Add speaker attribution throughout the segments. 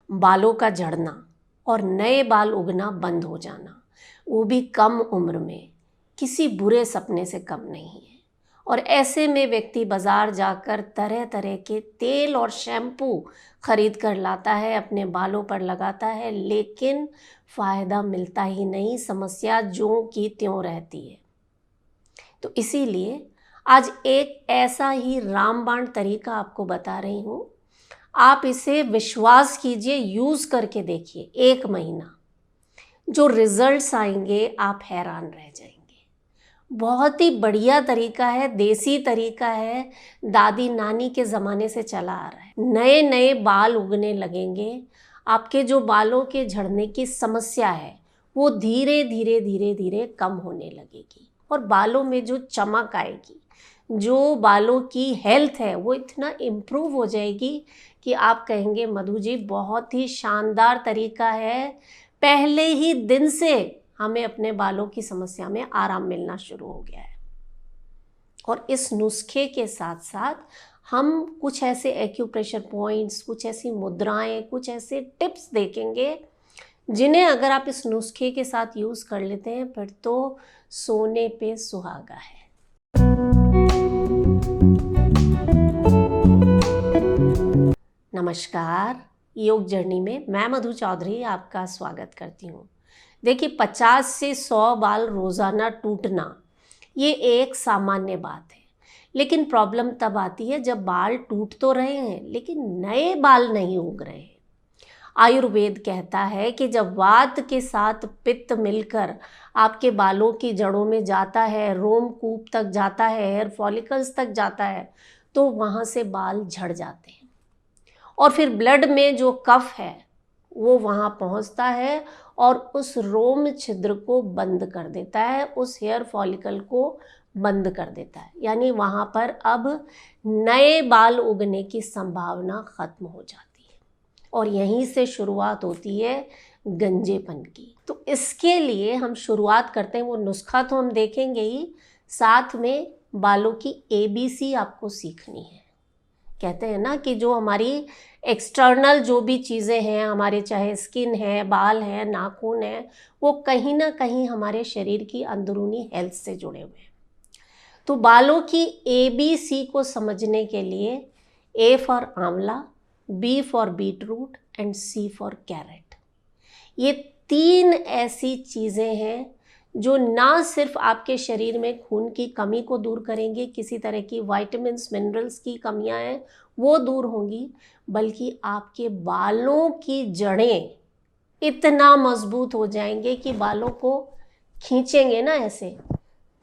Speaker 1: बालों का झड़ना और नए बाल उगना बंद हो जाना, वो भी कम उम्र में, किसी बुरे सपने से कम नहीं है। और ऐसे में व्यक्ति बाजार जाकर तरह तरह के तेल और शैम्पू खरीद कर लाता है, अपने बालों पर लगाता है, लेकिन फ़ायदा मिलता ही नहीं, समस्या ज्यों की त्यों रहती है। तो इसीलिए आज एक ऐसा ही रामबाण तरीका आपको बता रही हूँ। आप इसे विश्वास कीजिए, यूज़ करके देखिए, 1 महीना जो रिजल्ट्स आएंगे आप हैरान रह जाएंगे। बहुत ही बढ़िया तरीका है, देसी तरीका है, दादी नानी के ज़माने से चला आ रहा है। नए नए बाल उगने लगेंगे, आपके जो बालों के झड़ने की समस्या है वो धीरे धीरे धीरे धीरे कम होने लगेगी और बालों में जो चमक आएगी, जो बालों की हेल्थ है वो इतना इम्प्रूव हो जाएगी कि आप कहेंगे मधु जी बहुत ही शानदार तरीका है, पहले ही दिन से हमें अपने बालों की समस्या में आराम मिलना शुरू हो गया है। और इस नुस्खे के साथ साथ हम कुछ ऐसे एक्यूप्रेशर पॉइंट्स, कुछ ऐसी मुद्राएं, कुछ ऐसे टिप्स देखेंगे जिन्हें अगर आप इस नुस्खे के साथ यूज़ कर लेते हैं फिर तो सोने पे सुहागा है। नमस्कार, योग जर्नी में मैं मधु चौधरी आपका स्वागत करती हूँ। देखिए, 50 से 100 बाल रोज़ाना टूटना ये एक सामान्य बात है, लेकिन प्रॉब्लम तब आती है जब बाल टूट तो रहे हैं लेकिन नए बाल नहीं उग रहे हैं। आयुर्वेद कहता है कि जब वात के साथ पित्त मिलकर आपके बालों की जड़ों में जाता है, रोमकूप तक जाता है, हेयर फॉलिकल्स तक जाता है, तो वहाँ से बाल झड़ जाते हैं। और फिर ब्लड में जो कफ है वो वहाँ पहुँचता है और उस रोम छिद्र को बंद कर देता है, उस हेयर फॉलिकल को बंद कर देता है, यानी वहाँ पर अब नए बाल उगने की संभावना खत्म हो जाती है। और यहीं से शुरुआत होती है गंजेपन की। तो इसके लिए हम शुरुआत करते हैं, वो नुस्खा तो हम देखेंगे ही, साथ में बालों की ABC आपको सीखनी है। कहते हैं ना कि जो हमारी एक्सटर्नल जो भी चीज़ें हैं, हमारे चाहे स्किन है, बाल है, नाखून है, वो कहीं ना कहीं हमारे शरीर की अंदरूनी हेल्थ से जुड़े हुए हैं। तो बालों की ABC को समझने के लिए A for amla, B for beetroot and C for carrot, ये 3 ऐसी चीज़ें हैं जो ना सिर्फ आपके शरीर में खून की कमी को दूर करेंगे, किसी तरह की वाइटामिन्स मिनरल्स की कमियां हैं वो दूर होंगी, बल्कि आपके बालों की जड़ें इतना मजबूत हो जाएंगे कि बालों को खींचेंगे ना ऐसे,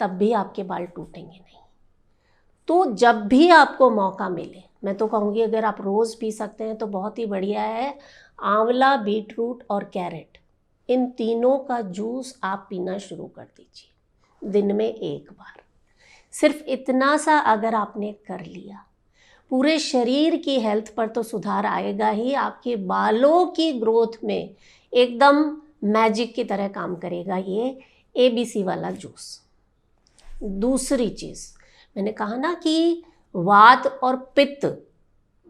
Speaker 1: तब भी आपके बाल टूटेंगे नहीं। तो जब भी आपको मौका मिले, मैं तो कहूँगी अगर आप रोज़ पी सकते हैं तो बहुत ही बढ़िया है, आंवला, बीटरूट और कैरेट, इन तीनों का जूस आप पीना शुरू कर दीजिए दिन में 1 बार। सिर्फ इतना सा अगर आपने कर लिया, पूरे शरीर की हेल्थ पर तो सुधार आएगा ही, आपके बालों की ग्रोथ में एकदम मैजिक की तरह काम करेगा ये ABC वाला जूस। दूसरी चीज़, मैंने कहा ना कि वात और पित्त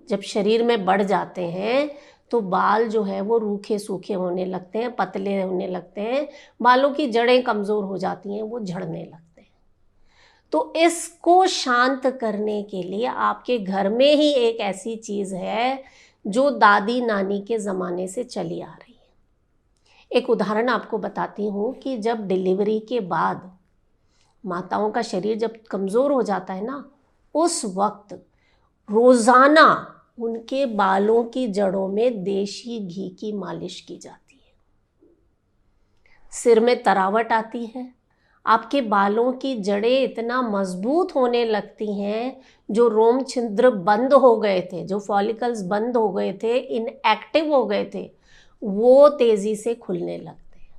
Speaker 1: जब शरीर में बढ़ जाते हैं तो बाल जो है वो रूखे सूखे होने लगते हैं, पतले होने लगते हैं, बालों की जड़ें कमज़ोर हो जाती हैं, वो झड़ने लगते हैं। तो इसको शांत करने के लिए आपके घर में ही एक ऐसी चीज़ है जो दादी नानी के ज़माने से चली आ रही है। एक उदाहरण आपको बताती हूँ कि जब डिलीवरी के बाद माताओं का शरीर जब कमज़ोर हो जाता है ना, उस वक्त रोज़ाना उनके बालों की जड़ों में देशी घी की मालिश की जाती है। सिर में तरावट आती है, आपके बालों की जड़ें इतना मजबूत होने लगती हैं, जो रोम छिद्र बंद हो गए थे, जो फॉलिकल्स बंद हो गए थे, इनएक्टिव हो गए थे, वो तेज़ी से खुलने लगते हैं।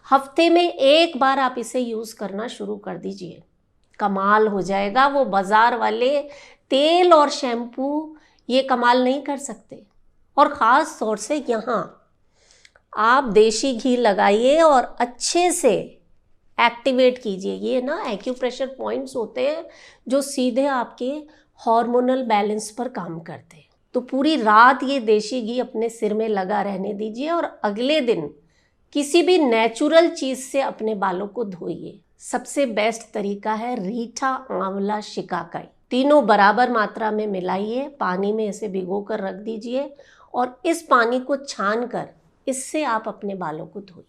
Speaker 1: हफ्ते में 1 बार आप इसे यूज़ करना शुरू कर दीजिए, कमाल हो जाएगा। वो बाज़ार वाले तेल और शैम्पू ये कमाल नहीं कर सकते। और ख़ास तौर से यहाँ आप देशी घी लगाइए और अच्छे से एक्टिवेट कीजिए। ये ना एक्यूप्रेशर पॉइंट्स होते हैं जो सीधे आपके हार्मोनल बैलेंस पर काम करते हैं। तो पूरी रात ये देशी घी अपने सिर में लगा रहने दीजिए और अगले दिन किसी भी नेचुरल चीज़ से अपने बालों को धोइए। सबसे बेस्ट तरीका है रीठा, आंवला, शिकाकाई, तीनों बराबर मात्रा में मिलाइए, पानी में इसे भिगो कर रख दीजिए और इस पानी को छान कर इससे आप अपने बालों को धोइए।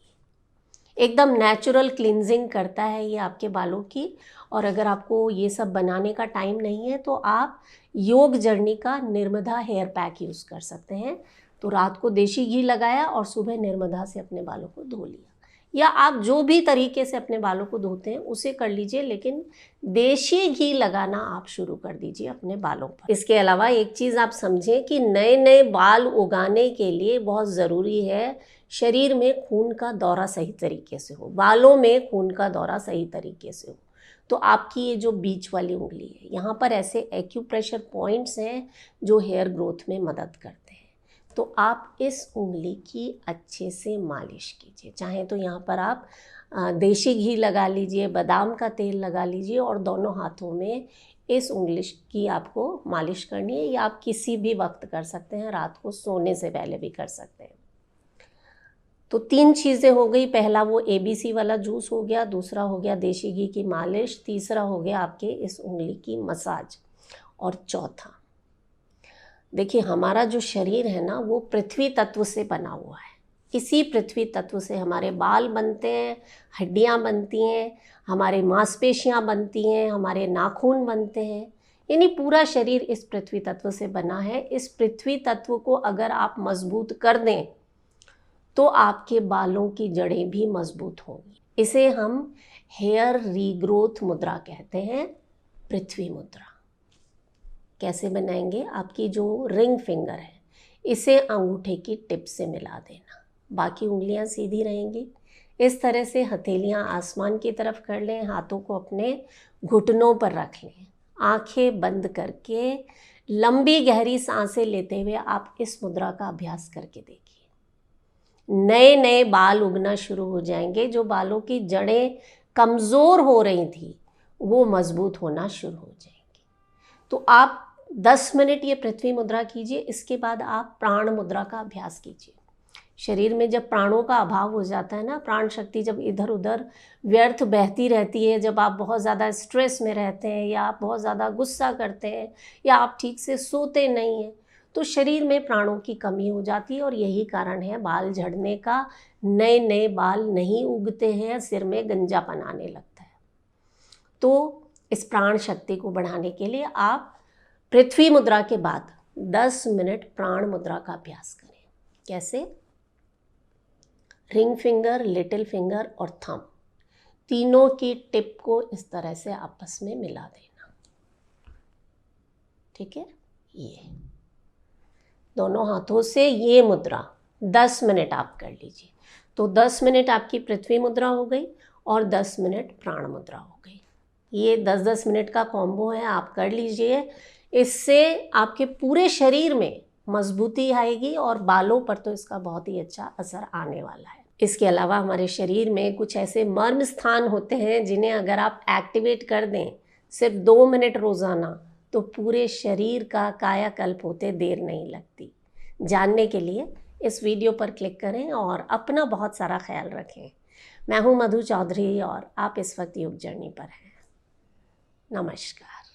Speaker 1: एकदम नेचुरल क्लींजिंग करता है ये आपके बालों की। और अगर आपको ये सब बनाने का टाइम नहीं है तो आप योग जर्नी का निर्मदा हेयर पैक यूज़ कर सकते हैं। तो रात को देशी घी लगाया और सुबह निर्मदा से अपने बालों को धो लिया, या आप जो भी तरीके से अपने बालों को धोते हैं उसे कर लीजिए, लेकिन देशी घी लगाना आप शुरू कर दीजिए अपने बालों पर। इसके अलावा एक चीज़ आप समझें कि नए नए बाल उगाने के लिए बहुत ज़रूरी है शरीर में खून का दौरा सही तरीके से हो, बालों में खून का दौरा सही तरीके से हो। तो आपकी ये जो बीच वाली उंगली है, यहाँ पर ऐसे एक्यूप्रेशर पॉइंट्स हैं जो हेयर ग्रोथ में मदद करते हैं। तो आप इस उंगली की अच्छे से मालिश कीजिए। चाहे तो यहाँ पर आप देशी घी लगा लीजिए, बादाम का तेल लगा लीजिए और दोनों हाथों में इस उंगली की आपको मालिश करनी है। या आप किसी भी वक्त कर सकते हैं, रात को सोने से पहले भी कर सकते हैं। तो 3 चीज़ें हो गई। पहला वो ABC वाला जूस हो गया, दूसरा हो गया देशी घी की मालिश, तीसरा हो गया आपके इस उंगली की मसाज, और चौथा देखिए हमारा जो शरीर है ना वो पृथ्वी तत्व से बना हुआ है। इसी पृथ्वी तत्व से हमारे बाल बनते हैं, हड्डियां बनती हैं, हमारे मांसपेशियां बनती हैं, हमारे नाखून बनते हैं, यानी पूरा शरीर इस पृथ्वी तत्व से बना है। इस पृथ्वी तत्व को अगर आप मजबूत कर दें तो आपके बालों की जड़ें भी मजबूत होंगी। इसे हम हेयर रीग्रोथ मुद्रा कहते हैं, पृथ्वी मुद्रा। कैसे बनाएंगे? आपकी जो रिंग फिंगर है इसे अंगूठे की टिप से मिला देना, बाकी उंगलियां सीधी रहेंगी। इस तरह से हथेलियां आसमान की तरफ कर लें, हाथों को अपने घुटनों पर रख लें, आंखें बंद करके लंबी गहरी सांसें लेते हुए आप इस मुद्रा का अभ्यास करके देखिए। नए नए बाल उगना शुरू हो जाएंगे। जो बालों की जड़ें कमज़ोर हो रही थी वो मजबूत होना शुरू हो जाएंगी। तो आप 10 मिनट ये पृथ्वी मुद्रा कीजिए। इसके बाद आप प्राण मुद्रा का अभ्यास कीजिए। शरीर में जब प्राणों का अभाव हो जाता है ना, प्राण शक्ति जब इधर उधर व्यर्थ बहती रहती है, जब आप बहुत ज़्यादा स्ट्रेस में रहते हैं या आप बहुत ज़्यादा गुस्सा करते हैं या आप ठीक से सोते नहीं हैं, तो शरीर में प्राणों की कमी हो जाती है और यही कारण है बाल झड़ने का। नए नए बाल नहीं उगते हैं, सिर में गंजापन आने लगता है। तो इस प्राण शक्ति को बढ़ाने के लिए आप पृथ्वी मुद्रा के बाद 10 मिनट प्राण मुद्रा का अभ्यास करें। कैसे? रिंग फिंगर, लिटिल फिंगर और थंब, तीनों की टिप को इस तरह से आपस में मिला देना। ठीक है? ये दोनों हाथों से ये मुद्रा 10 मिनट आप कर लीजिए। तो 10 मिनट आपकी पृथ्वी मुद्रा हो गई और 10 मिनट प्राण मुद्रा हो गई। ये 10-10 मिनट का कॉम्बो है, आप कर लीजिए। इससे आपके पूरे शरीर में मजबूती आएगी और बालों पर तो इसका बहुत ही अच्छा असर आने वाला है। इसके अलावा हमारे शरीर में कुछ ऐसे मर्म स्थान होते हैं जिन्हें अगर आप एक्टिवेट कर दें सिर्फ 2 मिनट रोज़ाना, तो पूरे शरीर का कायाकल्प होते देर नहीं लगती। जानने के लिए इस वीडियो पर क्लिक करें और अपना बहुत सारा ख्याल रखें। मैं हूं मधु चौधरी और आप इस वक्त योग जर्नी पर हैं। नमस्कार।